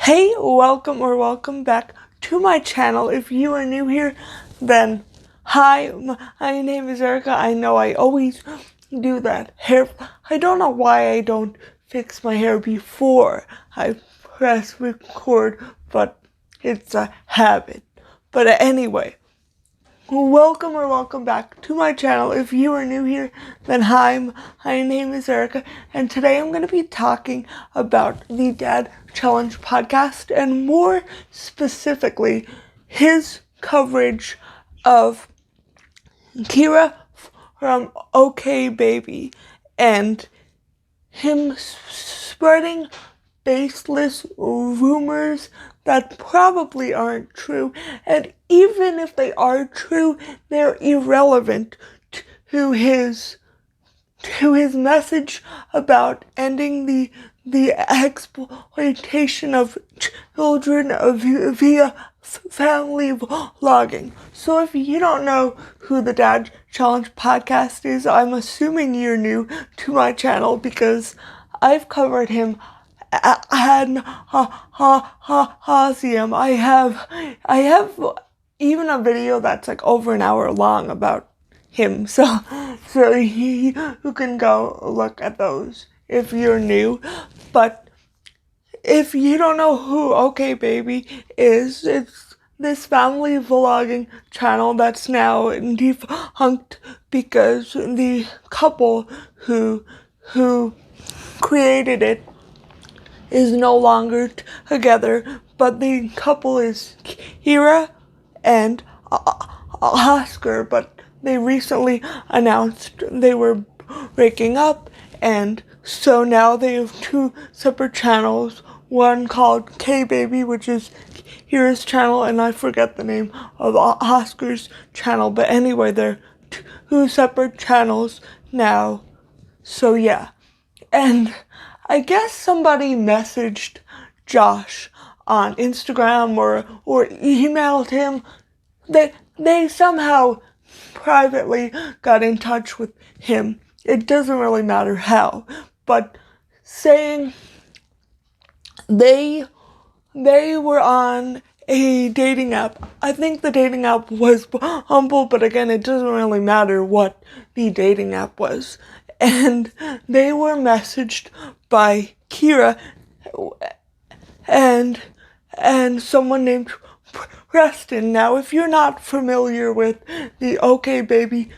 Hey, welcome back to my channel. If you are new here, then hi, my name is Erica. I know I always do that hair. I don't know why I don't fix my hair before I press record, but it's a habit. But anyway, welcome back to my channel. If you are new here, then hi, my name is Erica, and today I'm going to be talking about the Dad Challenge podcast, and more specifically, his coverage of Kyra from OKBaby, and him spreading baseless rumors that probably aren't true, and even if they are true, they're irrelevant to his message about ending the exploitation of children via family vlogging. So if you don't know who the Dad Challenge podcast is, I'm assuming you're new to my channel because I've covered him ad nauseam. I have even a video that's like over an hour long about him, so you can go look at those if you're new. But if you don't know who OKBaby is, it's this family vlogging channel that's now defunct because the couple who created it is no longer together, but the couple is Kyra and Oscar, but they recently announced they were breaking up, and so now they have two separate channels, one called OKBaby, which is Kyra's channel, and I forget the name of Oscar's channel, but anyway, they're two separate channels now, so yeah. And I guess somebody messaged Josh on Instagram or emailed him. They somehow privately got in touch with him. It doesn't really matter how, but saying they were on a dating app. I think the dating app was Bumble, but again, it doesn't really matter what the dating app was. And they were messaged by Kyra and someone named Preston. Now, if you're not familiar with the OKBaby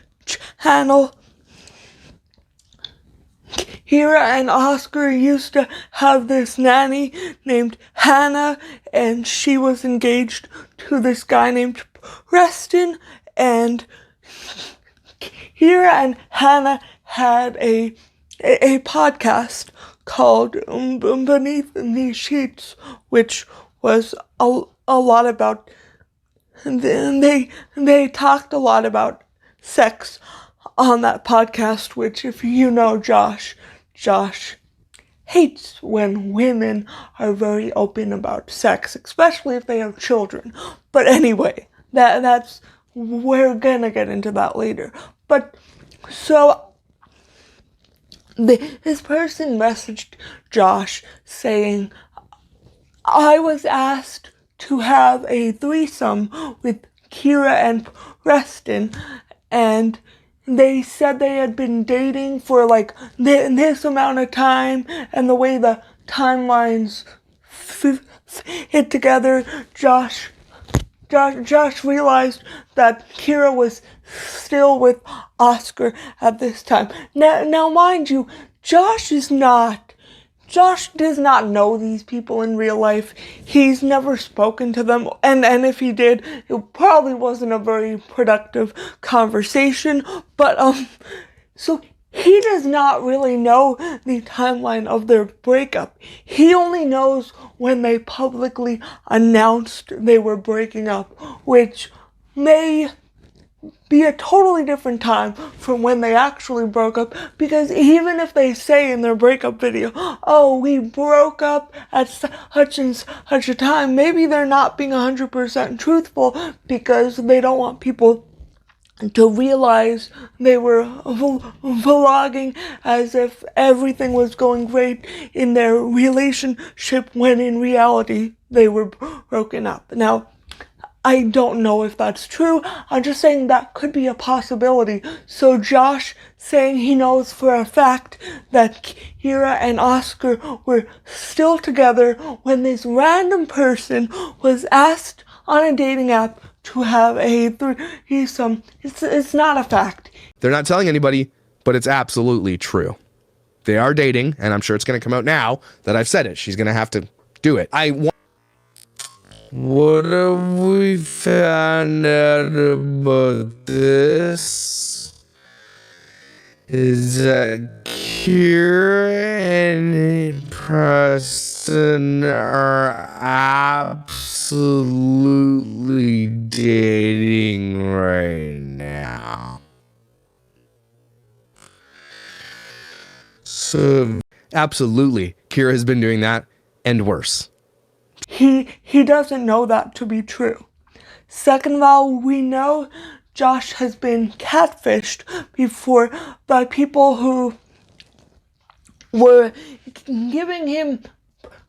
channel, Kyra and Oscar used to have this nanny named Hannah, and she was engaged to this guy named Preston, and Kyra and Hannah had a podcast called Beneath the Sheets, which was a lot about, they talked a lot about sex on that podcast, which, if you know Josh hates when women are very open about sex, especially if they have children. But anyway, that's we're gonna get into that later. But so this person messaged Josh saying, I was asked to have a threesome with Kyra and Preston, and they said they had been dating for like this amount of time, and the way the timelines fit together, Josh realized that Kyra was still with Oscar at this time. Now mind you, Josh does not know these people in real life. He's never spoken to them, and if he did, it probably wasn't a very productive conversation, but so he does not really know the timeline of their breakup. He only knows when they publicly announced they were breaking up, which may be a totally different time from when they actually broke up, because even if they say in their breakup video, oh, we broke up at such and such a time, maybe they're not being 100% truthful because they don't want people to realize they were vlogging as if everything was going great in their relationship when in reality they were broken up. Now, I don't know if that's true. I'm just saying that could be a possibility. So Josh saying he knows for a fact that Kyra and Oscar were still together when this random person was asked on a dating app to have a threesome. It's not a fact. They're not telling anybody, but it's absolutely true. They are dating, and I'm sure it's going to come out now that I've said it. She's going to have to do it. What have we found out about this? Is that Kyra and Preston are absolutely dating right now. So, absolutely, Kyra has been doing that, and worse. He doesn't know that to be true. Second of all, we know Josh has been catfished before by people who were giving him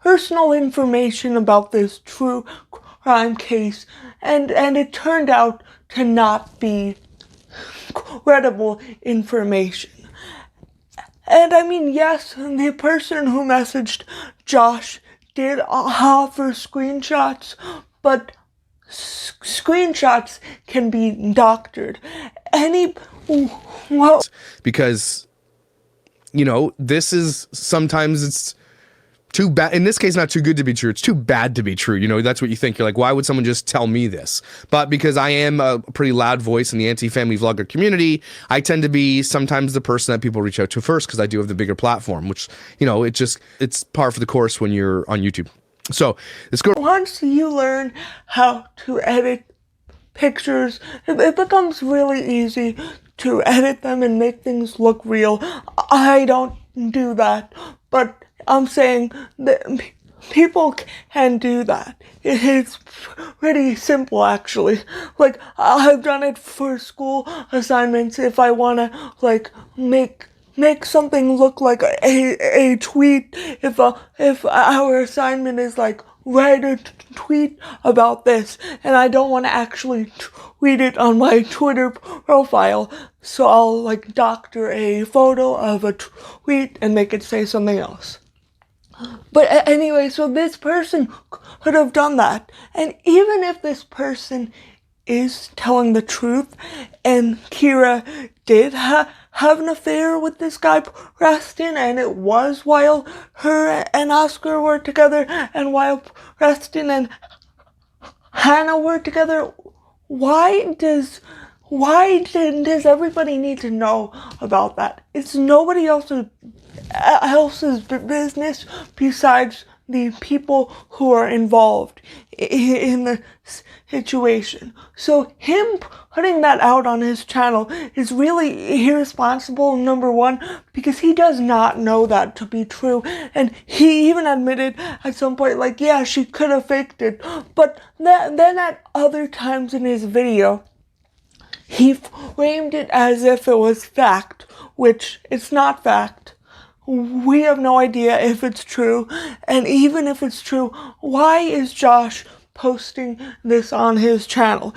personal information about this true crime case, and it turned out to not be credible information. And I mean, yes, the person who messaged Josh did offer screenshots, but screenshots can be doctored. Because, you know, this is sometimes it's too bad. In this case, not too good to be true. It's too bad to be true. You know, that's what you think. You're like, why would someone just tell me this? But because I am a pretty loud voice in the anti-family vlogger community, I tend to be sometimes the person that people reach out to first because I do have the bigger platform, which, you know, it's par for the course when you're on YouTube. So this girl. Once you learn how to edit pictures, it becomes really easy to edit them and make things look real. I don't do that, but I'm saying that people can do that. It's pretty simple, actually. Like, I've done it for school assignments if I want to, like, make something look like a tweet. If our assignment is like, write a tweet about this, and I don't want to actually tweet it on my Twitter profile, so I'll like doctor a photo of a tweet and make it say something else. But anyway, so this person could have done that. And even if this person is telling the truth and Kyra did have an affair with this guy Preston, and it was while her and Oscar were together and while Preston and Hannah were together, why does everybody need to know about that? It's nobody else's business besides the people who are involved in the situation. So him putting that out on his channel is really irresponsible, number one, because he does not know that to be true. And he even admitted at some point, like, yeah, she could have faked it. But then at other times in his video, he framed it as if it was fact, which it's not fact. We have no idea if it's true, and even if it's true, why is Josh posting this on his channel?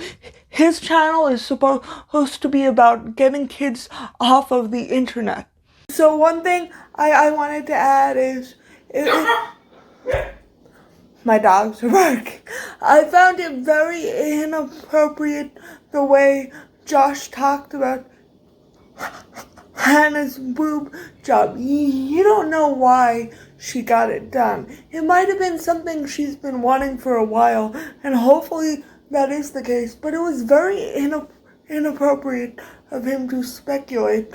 His channel is supposed to be about getting kids off of the internet. So one thing I wanted to add is, my dogs are barking. I found it very inappropriate the way Josh talked about Hannah's boob job. You don't know why she got it done. It might have been something she's been wanting for a while, and hopefully that is the case, but it was very inappropriate of him to speculate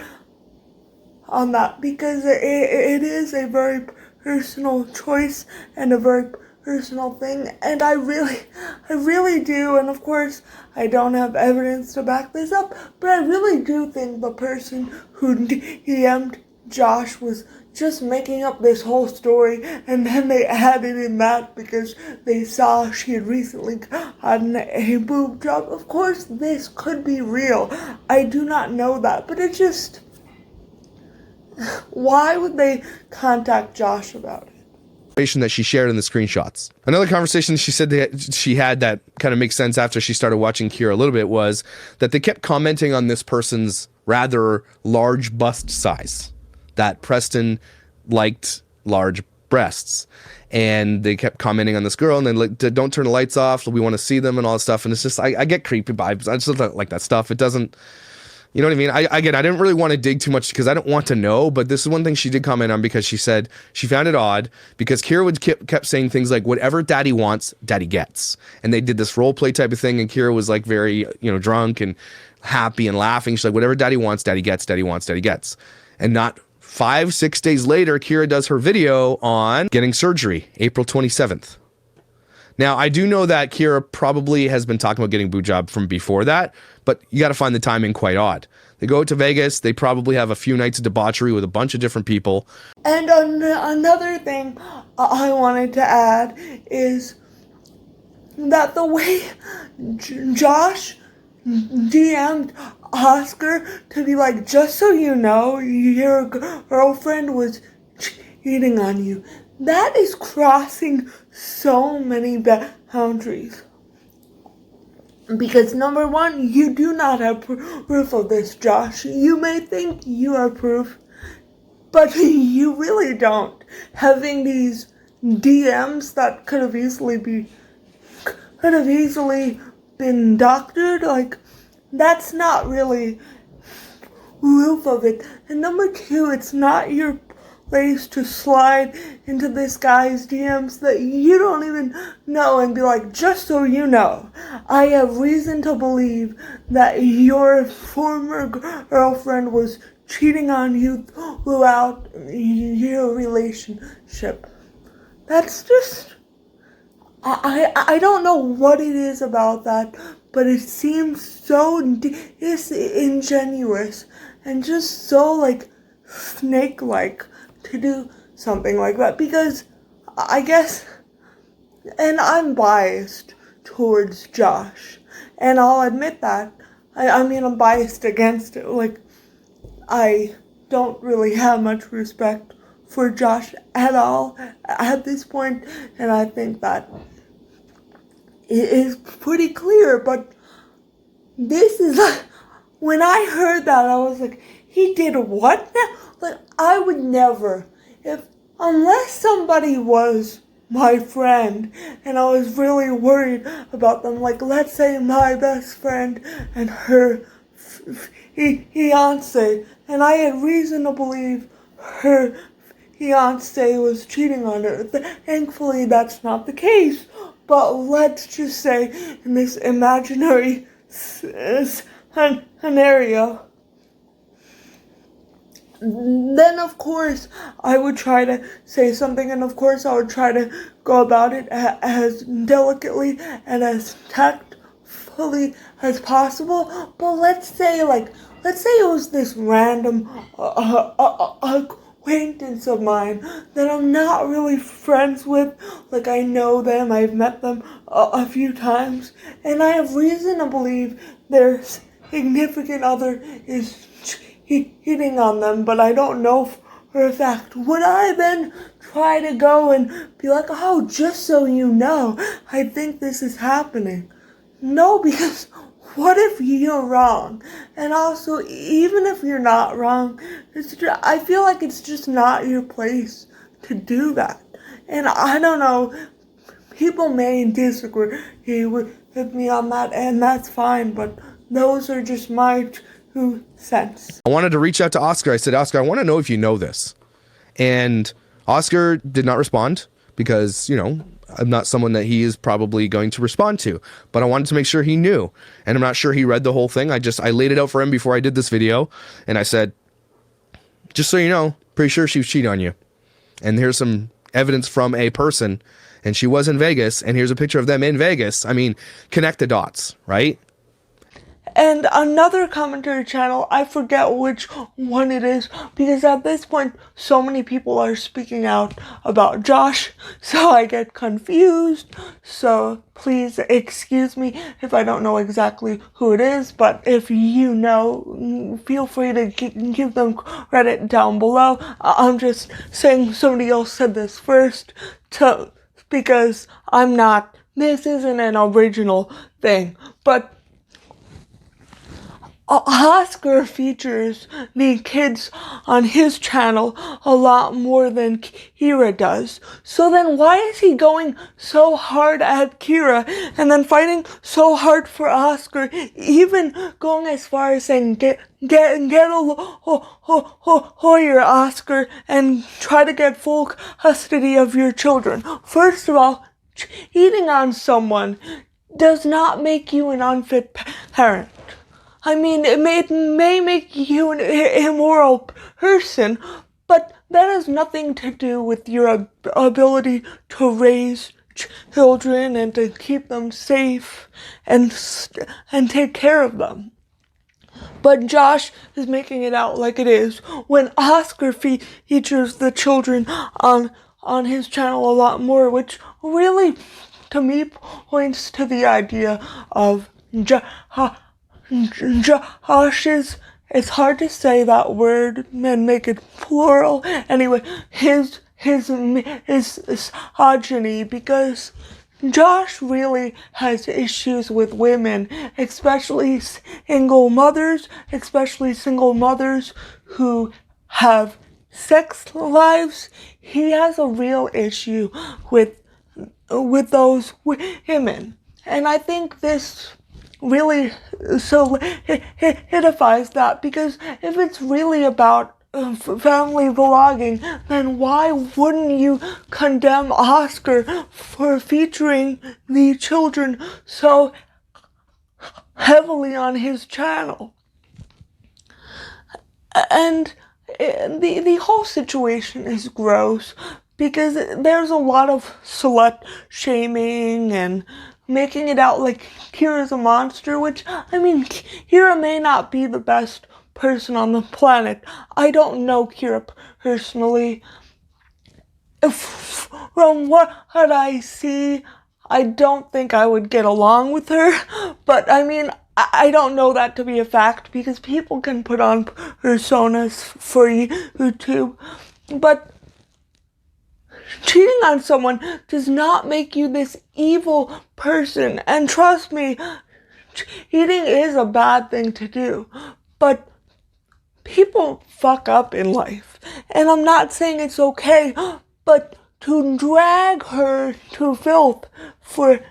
on that, because it is a very personal choice and a very personal thing, and I really do, and of course I don't have evidence to back this up, but I really do think the person who DM'd Josh was just making up this whole story, and then they added in that because they saw she had recently gotten a boob job. Of course, this could be real. I do not know that, but it just... Why would they contact Josh about it? That she shared in the screenshots. Another conversation she said that she had that kind of makes sense after she started watching Kyra a little bit was that they kept commenting on this person's rather large bust size, that Preston liked large breasts, and they kept commenting on this girl, and then like, don't turn the lights off, we want to see them and all that stuff. And it's just, I get creepy vibes. I just don't like that stuff. It doesn't, you know what I mean? I didn't really want to dig too much because I don't want to know, but this is one thing she did comment on because she said she found it odd because Kyra would kept saying things like, whatever daddy wants, daddy gets. And they did this role play type of thing, and Kyra was like very, drunk and happy and laughing. She's like, whatever daddy wants, daddy gets, daddy wants, daddy gets. And not 5-6 days later, Kyra does her video on getting surgery, April 27th. Now, I do know that Kyra probably has been talking about getting a boob job from before that, but you got to find the timing quite odd. They go to Vegas. They probably have a few nights of debauchery with a bunch of different people. And another thing I wanted to add is that the way Josh DM'd Oscar to be like, just so you know, your girlfriend was cheating on you. That is crossing so many boundaries. Because number one, you do not have proof of this, Josh. You may think you have proof, but you really don't. Having these DMs that could have easily been doctored, like, that's not really proof of it. And number two, it's not your place to slide into this guy's DMs that you don't even know and be like, just so you know, I have reason to believe that your former girlfriend was cheating on you throughout your relationship. That's just, I don't know what it is about that, but it seems so disingenuous and just so like snake-like to do something like that, because I guess, and I'm biased towards Josh, and I'll admit that. I mean, I'm biased against it. Like, I don't really have much respect for Josh at all at this point, and I think that it is pretty clear, but this is like, when I heard that, I was like, he did what now? Like, I would never, unless somebody was my friend and I was really worried about them, like, let's say my best friend and her fiance, and I had reason to believe her fiance was cheating on her. Thankfully, that's not the case, but let's just say in this imaginary scenario, then of course I would try to say something, and of course I would try to go about it as delicately and as tactfully as possible. But let's say it was this random acquaintance of mine that I'm not really friends with. Like, I know them, I've met them a few times, and I have reason to believe their significant other is hitting on them, but I don't know for a fact. Would I then try to go and be like, oh, just so you know, I think this is happening? No, because what if you're wrong? And also, even if you're not wrong, I feel like it's just not your place to do that. And I don't know, people may disagree with me on that, and that's fine, but those are just my 2 cents. I wanted to reach out to Oscar. I said, Oscar, I want to know if you know this. And Oscar did not respond because, I'm not someone that he is probably going to respond to. But I wanted to make sure he knew. And I'm not sure he read the whole thing. I laid it out for him before I did this video. And I said, just so you know, pretty sure she was cheating on you. And here's some evidence from a person. And she was in Vegas. And here's a picture of them in Vegas. I mean, connect the dots, right? And another commentary channel, I forget which one it is, because at this point, so many people are speaking out about Josh, so I get confused. So please excuse me if I don't know exactly who it is, but if you know, feel free to give them credit down below. I'm just saying somebody else said this first, because this isn't an original thing, but Oscar features the kids on his channel a lot more than Kyra does. So then why is he going so hard at Kyra and then fighting so hard for Oscar, even going as far as saying get a lawyer, Oscar, and try to get full custody of your children. First of all, cheating on someone does not make you an unfit parent. I mean, it may make you an immoral person, but that has nothing to do with your ability to raise children and to keep them safe and take care of them. But Josh is making it out like it is when Oscar features the children on his channel a lot more, which really, to me, points to the idea of Josh's, it's hard to say that word and make it plural. Anyway, his misogyny, because Josh really has issues with women, especially single mothers who have sex lives. He has a real issue with those women, and I think this really solidifies that, because if it's really about family vlogging, then why wouldn't you condemn Oscar for featuring the children so heavily on his channel? And the whole situation is gross, because there's a lot of slut shaming and making it out like Kyra's a monster, which, I mean, Kyra may not be the best person on the planet. I don't know Kyra personally. From what I see, I don't think I would get along with her, but I mean, I don't know that to be a fact, because people can put on personas for YouTube, but cheating on someone does not make you this evil person. And trust me, cheating is a bad thing to do, but people fuck up in life. And I'm not saying it's okay, but to drag her to filth for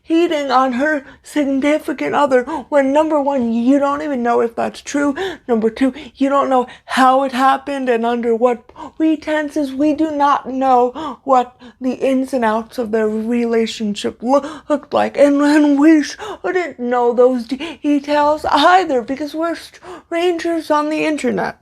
cheating on her significant other, when number one, you don't even know if that's true, number two, you don't know how it happened and under what pretenses. We do not know what the ins and outs of their relationship looked like, and we shouldn't know those details either, because we're strangers on the internet.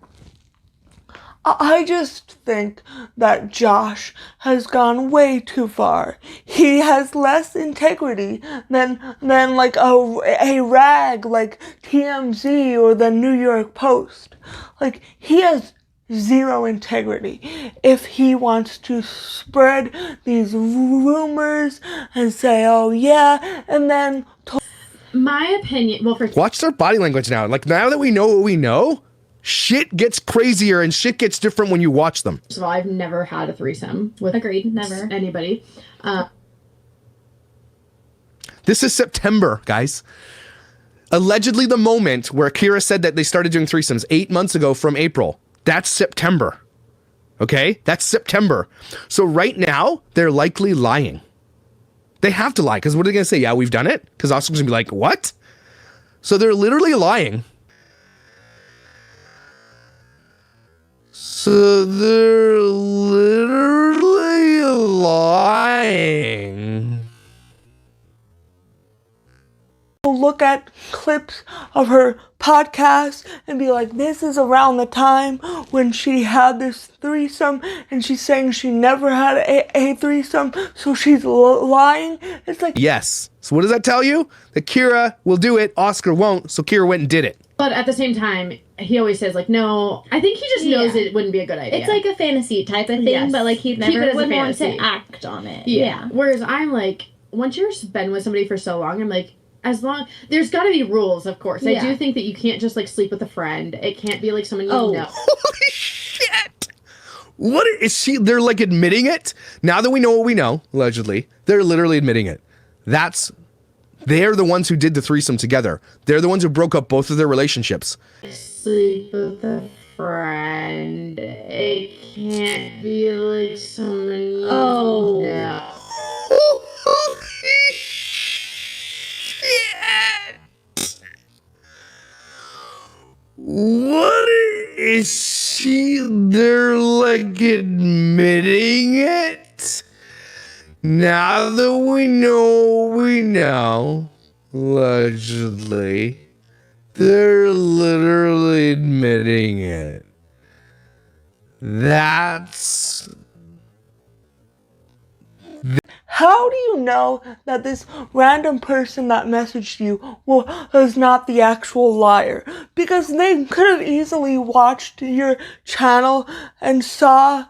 I just think that Josh has gone way too far. He has less integrity than like a rag like TMZ or the New York Post. Like, he has zero integrity if he wants to spread these rumors and say, oh yeah, and then my opinion, well, watch their body language now. Like, now that we know what we know, shit gets crazier and shit gets different when you watch them. First of all, I've never had a threesome with never anybody. This is September, guys. Allegedly the moment where Kyra said that they started doing threesomes 8 months ago from April. That's September. Okay? That's September. So right now, they're likely lying. They have to lie, because what are they going to say? Yeah, we've done it? Because Oscar's going to be like, what? So they're literally lying. So they're literally lying. look at clips of her podcast and be like, this is around the time when she had this threesome, and she's saying she never had a threesome, so she's lying. It's like, yes. So what does that tell you? That Kyra will do it, Oscar won't, so Kyra went and did it. But at the same time, he always says, like, no. I think he just knows it wouldn't be a good idea. It's like a fantasy type of thing, but like he never would want to act on it. Yeah. Whereas I'm like, once you're been with somebody for so long, I'm like, there's got to be rules, of course. I do think that you can't just, like, sleep with a friend. It can't be, like, someone you know. Holy shit! What is she? They're, like, admitting it? Now that we know what we know, allegedly, they're literally admitting it. They're the ones who did the threesome together. They're the ones who broke up both of their relationships. Sleep with a friend. It can't be, like, someone you know. What is she? They're like admitting it? Now that we know, allegedly, they're literally admitting it. how do you know that this random person that messaged you was not the actual liar? Because they could have easily watched your channel and saw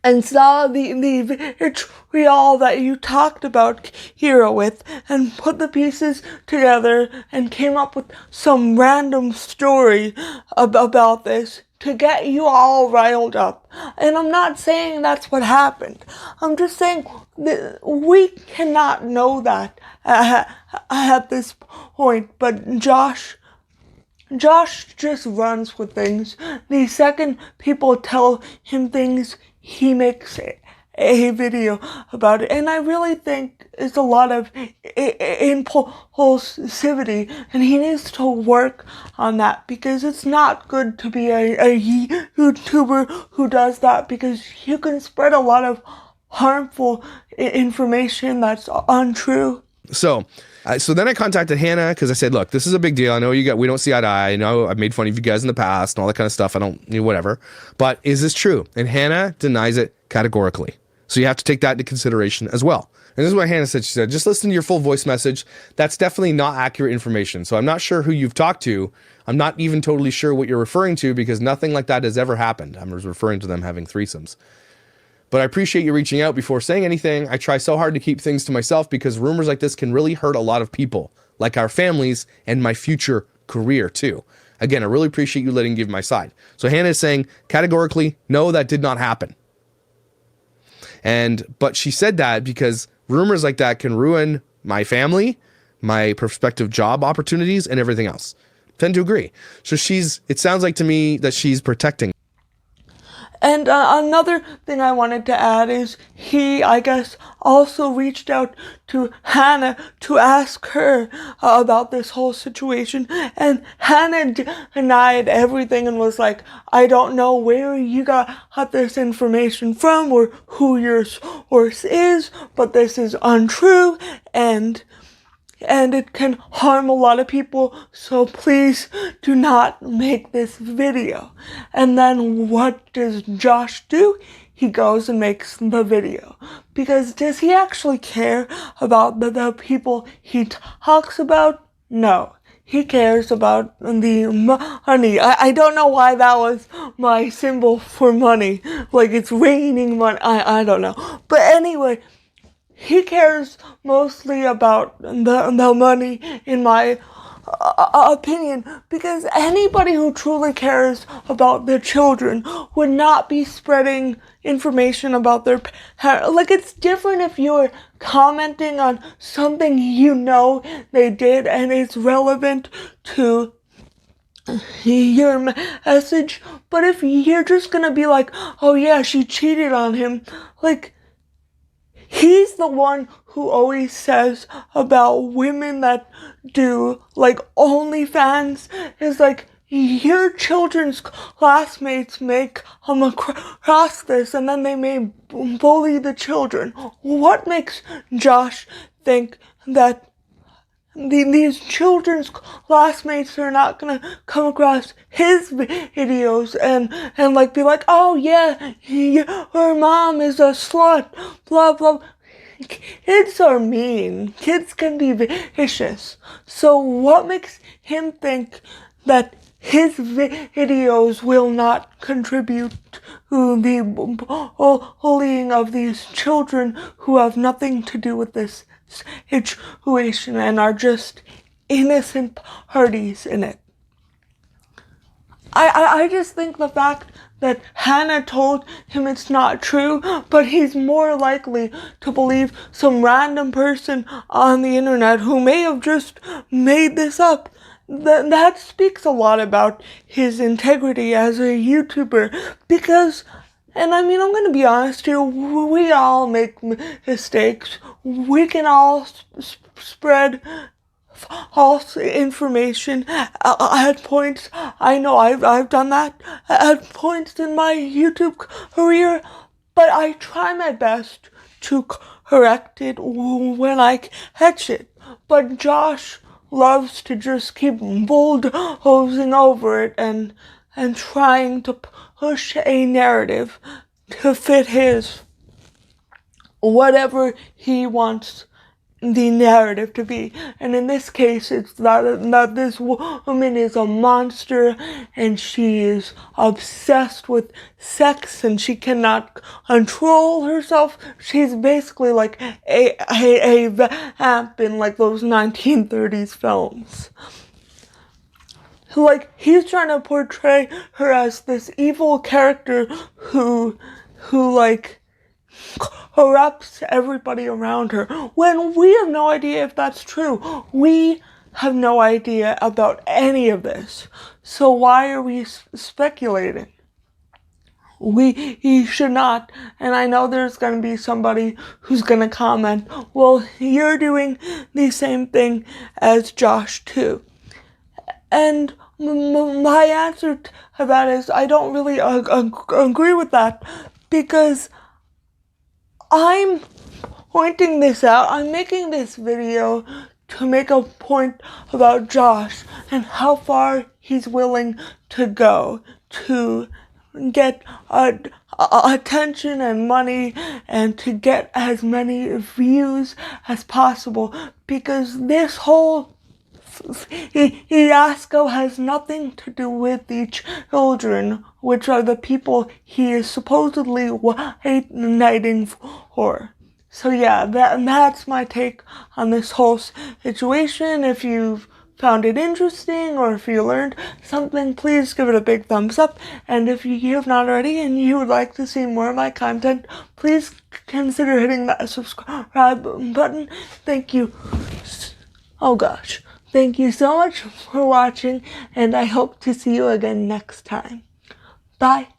the vitriol that you talked about Kyra with, and put the pieces together and came up with some random story about this to get you all riled up. And I'm not saying that's what happened. I'm just saying that we cannot know that at this point. But Josh just runs with things. The second people tell him things, he makes a video about it. And I really think it's a lot of impulsivity, and he needs to work on that, because it's not good to be a YouTuber who does that, because you can spread a lot of harmful information that's untrue. So then I contacted Hannah, because I said, look, this is a big deal. I know we don't see eye to eye. I know I've made fun of you guys in the past and all that kind of stuff. I don't, whatever. But is this true? And Hannah denies it categorically. So you have to take that into consideration as well. And this is what Hannah said. She said, just listen to your full voice message. That's definitely not accurate information. So I'm not sure who you've talked to. I'm not even totally sure what you're referring to, because nothing like that has ever happened. I was referring to them having threesomes. But I appreciate you reaching out before saying anything. I try so hard to keep things to myself, because rumors like this can really hurt a lot of people, like our families and my future career too. Again, I really appreciate you letting me give my side. So Hannah is saying categorically, no, that did not happen. But she said that because rumors like that can ruin my family, my prospective job opportunities, and everything else. Tend to agree. So it sounds like to me that she's protecting. And another thing I wanted to add is he, I guess, also reached out to Hannah to ask her about this whole situation. And Hannah denied everything and was like, I don't know where you got this information from or who your source is, but this is untrue, and it can harm a lot of people, so please do not make this video. And then what does Josh do? He goes and makes the video. Because does he actually care about the people he talks about? No. He cares about the money. I don't know why that was my symbol for money. Like it's raining money. I don't know. But anyway, he cares mostly about the money, in my opinion, because anybody who truly cares about their children would not be spreading information about their parents. Like, it's different if you're commenting on something you know they did and it's relevant to your message, but if you're just gonna be like, oh yeah, she cheated on him, like, he's the one who always says about women that do, like, OnlyFans, is like, your children's classmates may come across this and then they may bully the children. What makes Josh think that these children's classmates are not gonna come across his videos and like be like, oh yeah, her mom is a slut, blah blah. Kids are mean. Kids can be vicious. So what makes him think that his videos will not contribute to the bullying of these children who have nothing to do with this situation and are just innocent parties in it? I just think the fact that Hannah told him it's not true, but he's more likely to believe some random person on the internet who may have just made this up. That speaks a lot about his integrity as a YouTuber, because, and I mean, I'm going to be honest here, we all make mistakes. We can all spread false information at points. I know I've done that at points in my YouTube career, but I try my best to correct it when I catch it. But Josh loves to just keep bulldozing over it and trying to push a narrative to fit his whatever he wants the narrative to be. And in this case, it's that this woman is a monster and she is obsessed with sex and she cannot control herself. She's basically like a vamp in like those 1930s films. Like, he's trying to portray her as this evil character who like corrupts everybody around her, when we have no idea if that's true. We have no idea about any of this. So why are we speculating? We should not. And I know there's going to be somebody who's going to comment, well, you're doing the same thing as Josh too. And my answer to that is I don't really agree with that, because I'm pointing this out. I'm making this video to make a point about Josh and how far he's willing to go to get attention and money and to get as many views as possible, because this whole fiasco has nothing to do with the children, which are the people he is supposedly knighting for. So yeah, that's my take on this whole situation. If you've found it interesting or if you learned something, please give it a big thumbs up. And if you have not already and you would like to see more of my content, please consider hitting that subscribe button. Thank you. Oh gosh. Thank you so much for watching, and I hope to see you again next time. Bye.